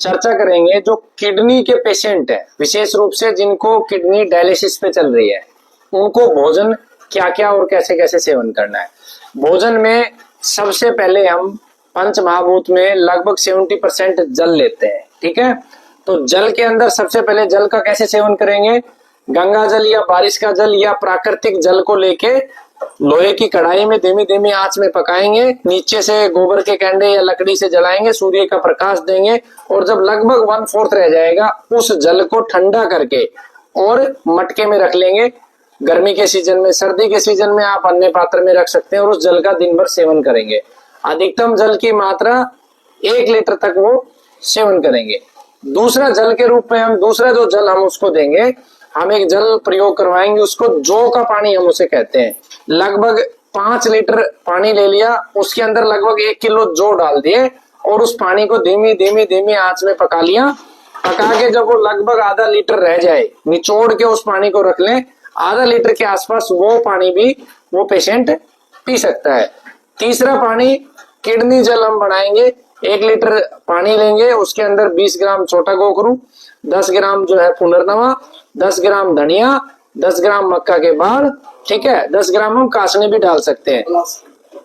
चर्चा करेंगे जो किडनी के पेशेंट है, विशेष रूप से जिनको किडनी डायलिसिस पे चल रही है, उनको भोजन क्या क्या और कैसे कैसे सेवन करना है। भोजन में सबसे पहले हम पंच महाभूत में लगभग 70% जल लेते हैं, ठीक है। तो जल के अंदर सबसे पहले जल का कैसे सेवन करेंगे, गंगा जल या बारिश का जल या प्राकृतिक जल को लेके लोहे की कढ़ाई में धीमी धीमी आंच में पकाएंगे, नीचे से गोबर के कैंडे या लकड़ी से जलाएंगे, सूर्य का प्रकाश देंगे और जब लगभग 1/4 रह जाएगा उस जल को ठंडा करके और मटके में रख लेंगे। गर्मी के सीजन में, सर्दी के सीजन में आप अन्य पात्र में रख सकते हैं और उस जल का दिन भर सेवन करेंगे। अधिकतम जल की मात्रा 1 लीटर तक वो सेवन करेंगे। दूसरा जल के रूप में हम दूसरा जो जल हम उसको देंगे, हम एक जल प्रयोग करवाएंगे, उसको जौ का पानी हम उसे कहते हैं। लगभग 5 लीटर पानी ले लिया, उसके अंदर लगभग 1 किलो जौ डाल दिए और उस पानी को धीमी धीमी धीमी आंच में पका लिया। पका के जब वो लगभग आधा लीटर रह जाए, निचोड़ के उस पानी को रख लें। आधा लीटर के आसपास वो पानी भी वो पेशेंट पी सकता है। तीसरा पानी किडनी जल हम बनाएंगे। 1 लीटर पानी लेंगे, उसके अंदर 20 ग्राम छोटा गोखरू, 10 ग्राम जो है पुनर्नवा, 10 ग्राम धनिया, 10 ग्राम मक्का के बाल, ठीक है, 10 ग्राम हम कासने भी डाल सकते हैं,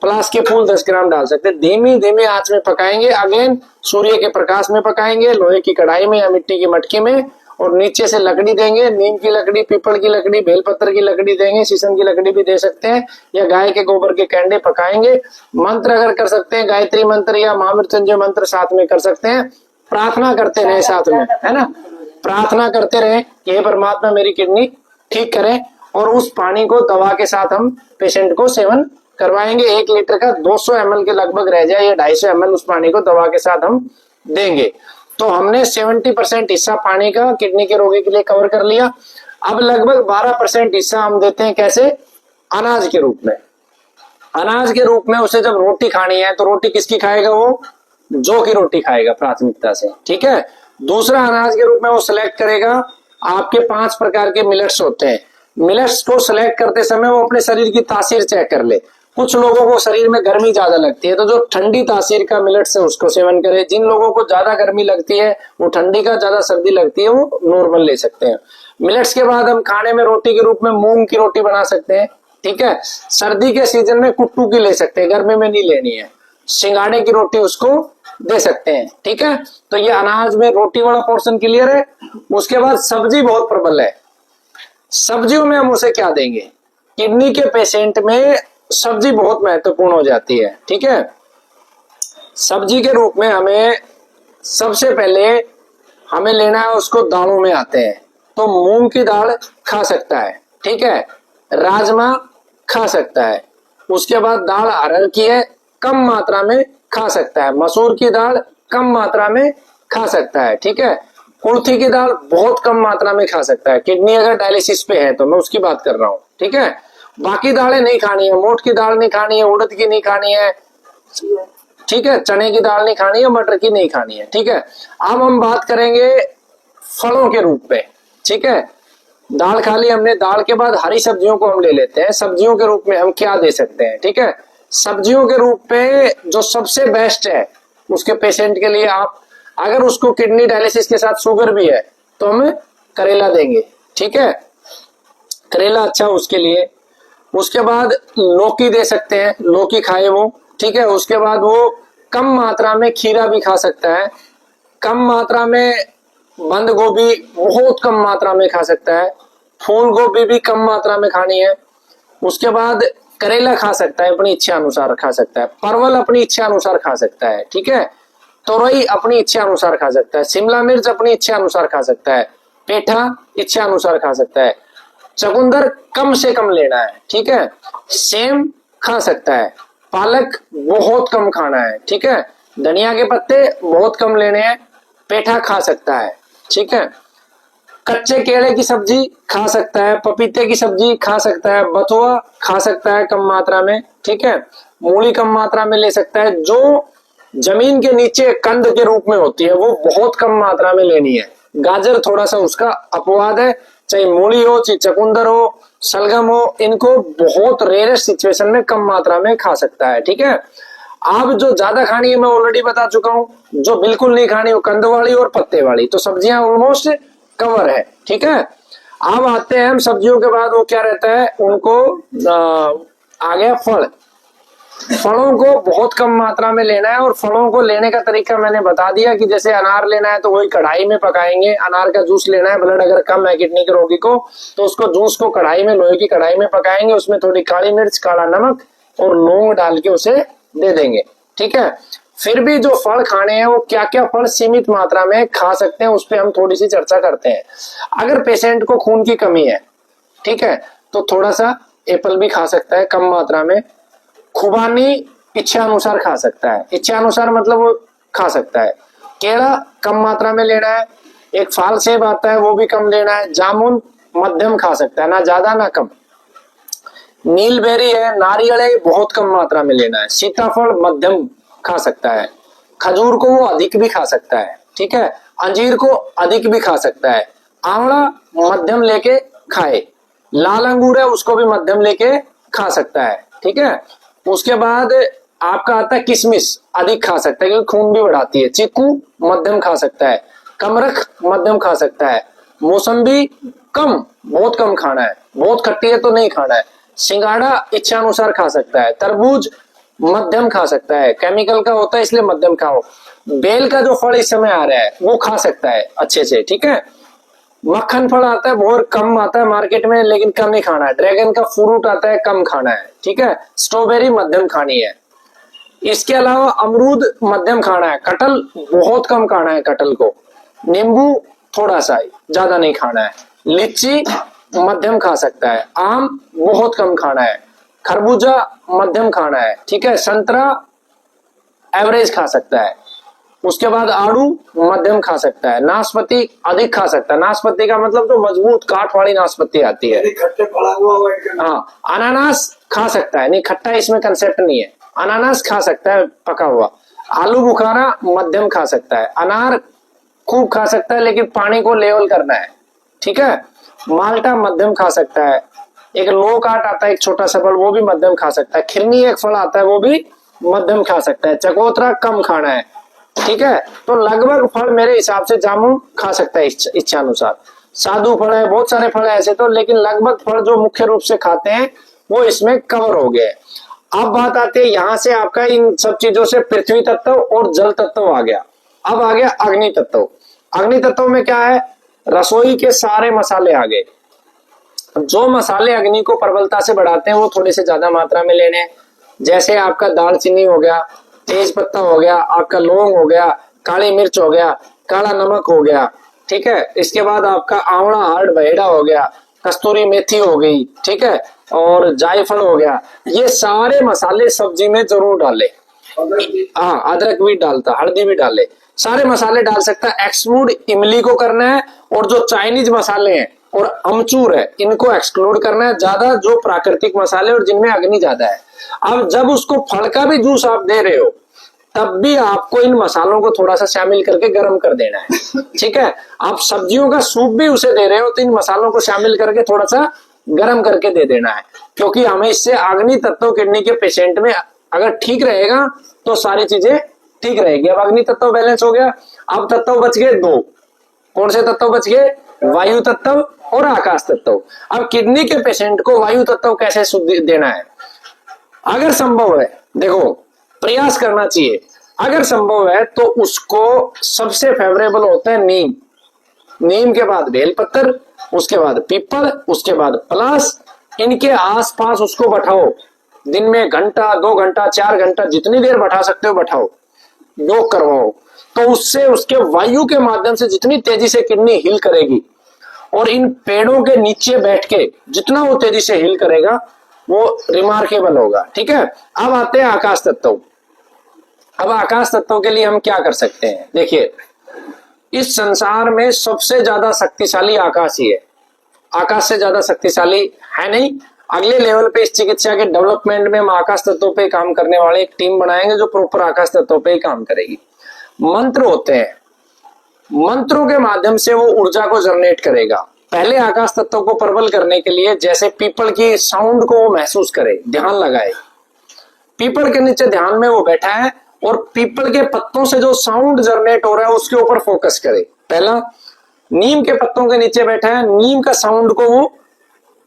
पलास के फूल 10 ग्राम डाल सकते हैं। धीमी धीमी आंच में पकाएंगे, अगेन सूर्य के प्रकाश में पकाएंगे, लोहे की कढ़ाई में या मिट्टी की मटकी में, और नीचे से लकड़ी देंगे, नीम की लकड़ी, पीपल की लकड़ी, बेलपत्र की लकड़ी देंगे, शीशम की लकड़ी भी दे सकते हैं, या गाय के गोबर के कैंडे पकाएंगे। मंत्र अगर कर सकते हैं, गायत्री मंत्र या महामृत्युंजय मंत्र साथ में कर सकते हैं। प्रार्थना करते रहे साथ में, है ना, प्रार्थना करते रहे कि हे परमात्मा मेरी किडनी ठीक करें, और उस पानी को दवा के साथ हम पेशेंट को सेवन करवाएंगे। 1 लीटर का 200 ml के लगभग रह जाए या 250 ml उस पानी को दवा के साथ हम देंगे। तो हमने 70% हिस्सा पानी का किडनी के रोगी के लिए कवर कर लिया। अब लगभग 12% हिस्सा हम देते हैं, कैसे, अनाज के रूप में। अनाज के रूप में उसे जब रोटी खानी है तो रोटी किसकी खाएगा, वो जौ की रोटी खाएगा प्राथमिकता से, ठीक है। दूसरा अनाज के रूप में वो सिलेक्ट करेगा, आपके 5 प्रकार के मिलेट्स होते हैं। मिलेट्स को सिलेक्ट करते समय वो अपने शरीर की तासीर चेक कर ले। कुछ लोगों को शरीर में गर्मी ज्यादा लगती है तो जो ठंडी तासीर का मिलेट्स है उसको सेवन करे। जिन लोगों को ज्यादा गर्मी लगती है, वो ठंडी का, ज्यादा सर्दी लगती है, वो नॉर्मल ले सकते हैं। मिलेट्स के बाद हम खाने में रोटी के रूप में मूंग की रोटी बना सकते हैं, ठीक है। सर्दी के सीजन में कुट्टू की ले सकते हैं, गर्मी में नहीं लेनी है। सिंगाड़े की रोटी उसको दे सकते हैं, ठीक है। तो ये अनाज में रोटी वाला पोर्शन क्लियर है। उसके बाद सब्जी बहुत प्रबल है। सब्जियों में हम उसे क्या देंगे, किडनी के पेशेंट में सब्जी बहुत महत्वपूर्ण हो जाती है, ठीक है। सब्जी के रूप में हमें सबसे पहले हमें लेना है, उसको दालों में आते हैं तो मूंग की दाल खा सकता है, ठीक है, राजमा खा सकता है। उसके बाद दाल अरहर की है, कम मात्रा में खा सकता है। मसूर की दाल कम मात्रा में खा सकता है, ठीक है। कुल्थी की दाल बहुत कम मात्रा में खा सकता है, किडनी अगर डायलिसिस पे है तो मैं उसकी बात कर रहा हूँ, ठीक है। बाकी दालें नहीं खानी है, मोठ की दाल नहीं खानी है, उड़द की नहीं खानी है, ठीक है, चने की दाल नहीं खानी है, मटर की नहीं खानी है, ठीक है। अब हम बात करेंगे फलों के रूप में, ठीक है। दाल खा ली हमने, दाल के बाद हरी सब्जियों को हम ले लेते हैं। सब्जियों के रूप में हम क्या दे सकते हैं, ठीक है। सब्जियों के रूप में जो सबसे बेस्ट है उसके पेशेंट के लिए, आप अगर उसको किडनी डायलिसिस के साथ शुगर भी है तो हम करेला देंगे, ठीक है, करेला अच्छा उसके लिए। उसके बाद लौकी दे सकते हैं, लौकी खाए वो, ठीक है। उसके बाद वो कम मात्रा में खीरा भी खा सकता है, कम मात्रा में बंद गोभी बहुत कम मात्रा में खा सकता है, फूल गोभी भी कम मात्रा में खानी है। उसके बाद करेला खा सकता है, अपनी इच्छा अनुसार खा सकता है, परवल अपनी इच्छा अनुसार खा सकता है, ठीक है, तोरई अपनी इच्छा अनुसार खा सकता है, शिमला मिर्च अपनी इच्छा अनुसार खा सकता है, पेठा इच्छा अनुसार खा सकता है, चकुंदर कम से कम लेना है, ठीक है, सेम खा सकता है, पालक बहुत कम खाना है, ठीक है, धनिया के पत्ते बहुत कम लेने हैं, पेठा खा सकता है, ठीक है। कच्चे केले की सब्जी खा सकता है, पपीते की सब्जी खा सकता है, बथुआ खा सकता है कम मात्रा में, ठीक है, मूली कम मात्रा में ले सकता है। जो जमीन के नीचे कंद के रूप में होती है वो बहुत कम मात्रा में लेनी है। गाजर थोड़ा सा उसका अपवाद है, चाहे मूली हो, चाहे चकुंदर हो, सलगम हो, इनको बहुत रेयर सिचुएशन में कम मात्रा में खा सकता है, ठीक है। अब जो ज्यादा खानी है मैं ऑलरेडी बता चुका हूं, जो बिल्कुल नहीं खानी वो कंद वाली और पत्ते वाली, तो सब्जियां ऑलमोस्ट कवर है, ठीक है। अब आते हैं हम सब्जियों के बाद वो क्या रहता है, उनको आ गया फल। फलों को बहुत कम मात्रा में लेना है, और फलों को लेने का तरीका मैंने बता दिया कि जैसे अनार लेना है तो वही कढ़ाई में पकाएंगे, अनार का जूस लेना है, ब्लड अगर कम है किडनी के रोगी को तो उसको जूस को कढ़ाई में, लोहे की कढ़ाई में पकाएंगे, उसमें थोड़ी काली मिर्च, काला नमक और लौंग डाल के उसे दे देंगे, ठीक है। फिर भी जो फल खाने हैं वो क्या क्या फल सीमित मात्रा में खा सकते हैं उस पर हम थोड़ी सी चर्चा करते हैं। अगर पेशेंट को खून की कमी है, ठीक है, तो थोड़ा सा एप्पल भी खा सकता है कम मात्रा में। खुबानी इच्छा अनुसार खा सकता है, इच्छा अनुसार मतलब वो खा सकता है। केला कम मात्रा में लेना है। एक फाल सेब आता है वो भी कम लेना है। जामुन मध्यम खा सकता है, ना ज्यादा ना कम। नीलबेरी है, नारियल है, बहुत कम मात्रा में लेना है। सीताफल मध्यम खा सकता है। खजूर को वो अधिक भी खा सकता है, ठीक है। अंजीर को अधिक भी खा सकता है। आंवला मध्यम लेके खाए। लाल अंगूर है उसको भी मध्यम लेके खा सकता है, ठीक है। उसके बाद आपका आता है किशमिश, अधिक खा सकता है क्योंकि खून भी बढ़ाती है। चीकू मध्यम खा सकता है। कमरख मध्यम खा सकता है। मौसम्बी कम, बहुत कम खाना है, बहुत खट्टी है तो नहीं खाना है। सिंगाड़ा इच्छा अनुसार खा सकता है। तरबूज मध्यम खा सकता है, केमिकल का होता है इसलिए मध्यम खाओ। बेल का जो फल इस समय आ रहा है वो खा सकता है अच्छे से, ठीक है। मक्खन फल आता है, बहुत कम आता है मार्केट में लेकिन कम ही खाना है। ड्रैगन का फ्रूट आता है, कम खाना है, ठीक है। स्ट्रॉबेरी मध्यम खानी है। इसके अलावा अमरूद मध्यम खाना है। कटहल बहुत कम खाना है, कटहल को। नींबू थोड़ा सा, ज्यादा नहीं खाना है। लीची मध्यम खा सकता है। आम बहुत कम खाना है। खरबूजा मध्यम खाना है, ठीक है। संतरा एवरेज खा सकता है। उसके बाद आड़ू मध्यम खा सकता है। नाशपाती अधिक खा सकता है। नाशपाती का मतलब जो मजबूत काट वाली नाशपाती आती है। हाँ, अनानास खा सकता है, नहीं खट्टा इसमें कंसेप्ट नहीं है। अनानास खा सकता है पका हुआ। आलू बुखारा मध्यम खा सकता है। अनार खूब खा सकता है लेकिन पानी को लेवल करना है, ठीक है। माल्टा मध्यम खा सकता है। एक लो काट आता है एक छोटा सा फल, वो भी मध्यम खा सकता है। खिरनी एक फल आता है वो भी मध्यम खा सकता है। चकोतरा कम खाना है, ठीक है। तो लगभग फल मेरे हिसाब से जामुन खा सकता है इच्छा अनुसार। साधु फल है, बहुत सारे फल है ऐसे तो, लेकिन लगभग फल जो मुख्य रूप से खाते हैं वो इसमें कवर हो गए। अब बात आती है यहाँ से आपका इन सब चीजों से पृथ्वी तत्व और जल तत्व आ गया। अब आ गया अग्नि तत्व। अग्नि तत्व में क्या है, रसोई के सारे मसाले आ गए। जो मसाले अग्नि को प्रबलता से बढ़ाते हैं वो थोड़े से ज्यादा मात्रा में लेने हैं। जैसे आपका दालचीनी हो गया, तेज पत्ता हो गया, आपका लौंग हो गया, काली मिर्च हो गया, काला नमक हो गया, ठीक है। इसके बाद आपका आंवला हार्ड बहेड़ा हो गया, कस्तूरी मेथी हो गई, ठीक है, और जायफल हो गया। ये सारे मसाले सब्जी में जरूर डाले। हाँ, अदरक भी डालता, हल्दी भी डाले, सारे मसाले डाल सकता है। एक्सक्लूड इमली को करना है, और जो चाइनीज मसाले हैं और अमचूर है इनको एक्सक्लूड करना है। ज्यादा जो प्राकृतिक मसाले और जिनमें अग्नि ज्यादा है। अब जब उसको फल का भी जूस आप दे रहे हो तब भी आपको इन मसालों को थोड़ा सा शामिल करके गर्म कर देना है, ठीक है। आप सब्जियों का सूप भी उसे दे रहे हो तो इन मसालों को शामिल करके थोड़ा सा गर्म करके दे देना है, क्योंकि हमें इससे अग्नि तत्व किडनी के पेशेंट में अगर ठीक रहेगा तो सारी चीजें ठीक रहेगी। अब अग्नि तत्व बैलेंस हो गया। अब तत्व बच गए दो। कौन से तत्व बच गए, वायु तत्व और आकाश तत्व। अब किडनी के पेशेंट को वायु तत्व कैसे शुद्ध देना है, अगर संभव है, देखो प्रयास करना चाहिए। अगर संभव है तो उसको सबसे फेवरेबल होता है नीम। नीम के बाद बेलपत्र, उसके बाद पीपल, उसके बाद पलाश। इनके आसपास उसको बैठाओ, दिन में घंटा, 2 घंटा, 4 घंटा, जितनी देर बैठा सकते हो बैठाओ, योग करवाओ। तो उससे उसके वायु के माध्यम से जितनी तेजी से किडनी हिल करेगी, और इन पेड़ों के नीचे बैठ के जितना वो तेजी से हिल करेगा वो रिमार्केबल होगा, ठीक है। अब आते हैं आकाश तत्व। अब आकाश तत्व के लिए हम क्या कर सकते हैं, देखिए इस संसार में सबसे ज्यादा शक्तिशाली आकाश ही है। आकाश से ज्यादा शक्तिशाली है नहीं। अगले लेवल पे इस चिकित्सा के डेवलपमेंट में हम आकाश तत्वों पे काम करने वाले एक टीम बनाएंगे जो प्रॉपर आकाश तत्वों पे ही काम करेगी। मंत्र होते हैं, मंत्रों के माध्यम से वो ऊर्जा को जनरेट करेगा। पहले आकाश तत्व को प्रबल करने के लिए जैसे पीपल की साउंड को वो महसूस करे, ध्यान लगाए, पीपल के नीचे ध्यान में वो बैठा है और पीपल के पत्तों से जो साउंड जनरेट हो रहा है उसके ऊपर फोकस करे। पहला, नीम के पत्तों के नीचे बैठा है, नीम का साउंड को वो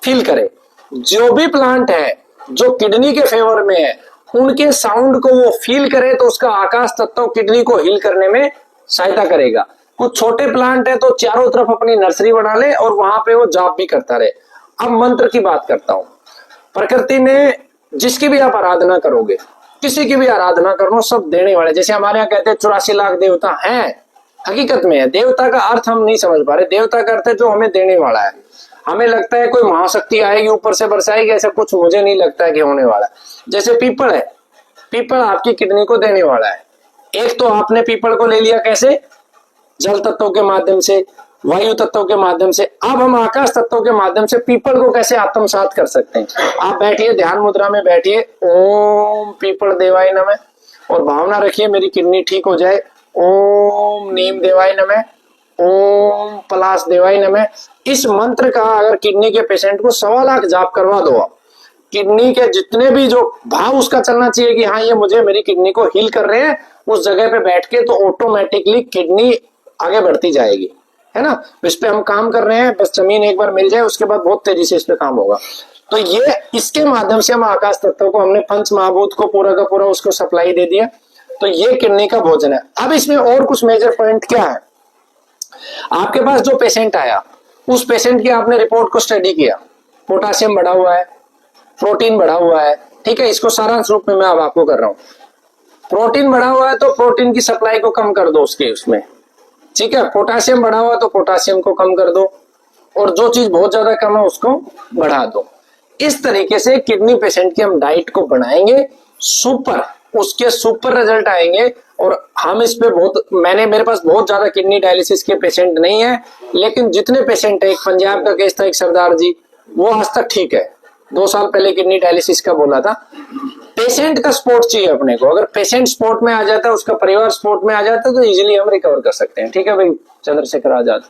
फील करे। जो भी प्लांट है जो किडनी के फेवर में है उनके साउंड को वो फील करे तो उसका आकाश तत्व किडनी को हील करने में सहायता करेगा। कुछ छोटे प्लांट है तो चारों तरफ अपनी नर्सरी बना ले और वहां पे वो जाप भी करता रहे। अब मंत्र की बात करता हूं। प्रकृति में जिसकी भी आप आराधना करोगे, किसी की भी आराधना करो, सब देने वाले। जैसे हमारे यहाँ कहते हैं 84 लाख देवता हैं, हकीकत में है। देवता का अर्थ हम नहीं समझ पा रहे। देवता का अर्थ है जो हमें देने वाला है। हमें लगता है कोई महाशक्ति आएगी ऊपर से बरसाएगी, ऐसा कुछ मुझे नहीं लगता है कि होने वाला है। जैसे पीपल है, पीपल आपकी किडनी को देने वाला है। एक तो आपने पीपल को ले लिया कैसे, जल तत्व के माध्यम से, वायु तत्व के माध्यम से। अब हम आकाश तत्व के माध्यम से पीपल को कैसे आत्मसात कर सकते हैं। आप बैठिए, ध्यान मुद्रा में बैठिए, ओम पीपल देवाय नमः, और भावना रखिए मेरी किडनी ठीक हो जाए। ओम नीम देवाय नमः, ओम पलाश देवाय नमः। इस मंत्र का अगर किडनी के पेशेंट को 1.25 लाख जाप करवा दो आप, किडनी के जितने भी जो भाव उसका चलना चाहिए कि हाँ ये मुझे मेरी किडनी को हील कर रहे हैं, उस जगह पे बैठ के, तो ऑटोमेटिकली किडनी आगे बढ़ती जाएगी, है ना। इस पे हम काम कर रहे हैं, बस जमीन एक बार मिल जाए उसके बाद बहुत तेजी से इस पे काम होगा। तो ये इसके माध्यम से हम आकाश तत्व को, हमने पंच महाभूत को पूरा का पूरा उसको सप्लाई दे दिया। तो ये किडनी का भोजन है। अब इसमें और कुछ मेजर पॉइंट क्या है, आपके पास जो पेशेंट आया उस पेशेंट की आपने रिपोर्ट को स्टडी किया, पोटासियम बढ़ा हुआ है, प्रोटीन बढ़ा हुआ है, ठीक है। इसको सारांश रूप में मैं अब आपको कर रहा हूं। प्रोटीन बढ़ा हुआ है तो प्रोटीन की सप्लाई को कम कर दो उसके उसमें, ठीक है। पोटासियम बढ़ा हुआ तो पोटासियम को कम कर दो, और जो चीज बहुत ज्यादा कम है उसको बढ़ा दो। इस तरीके से किडनी पेशेंट की हम डाइट को बनाएंगे सुपर, उसके सुपर रिजल्ट आएंगे। और हम इस पे बहुत, मेरे पास बहुत ज्यादा किडनी डायलिसिस के पेशेंट नहीं है, लेकिन जितने पेशेंट है, एक पंजाब का केस था, एक सरदार जी, वो आज तक ठीक है। 2 साल पहले किडनी डायलिसिस का बोला था। पेशेंट का सपोर्ट चाहिए अपने को। अगर पेशेंट सपोर्ट में आ जाता है, उसका परिवार सपोर्ट में आ जाता है, तो इजीली हम रिकवर कर सकते हैं। ठीक है भाई चंद्रशेखर आजाद।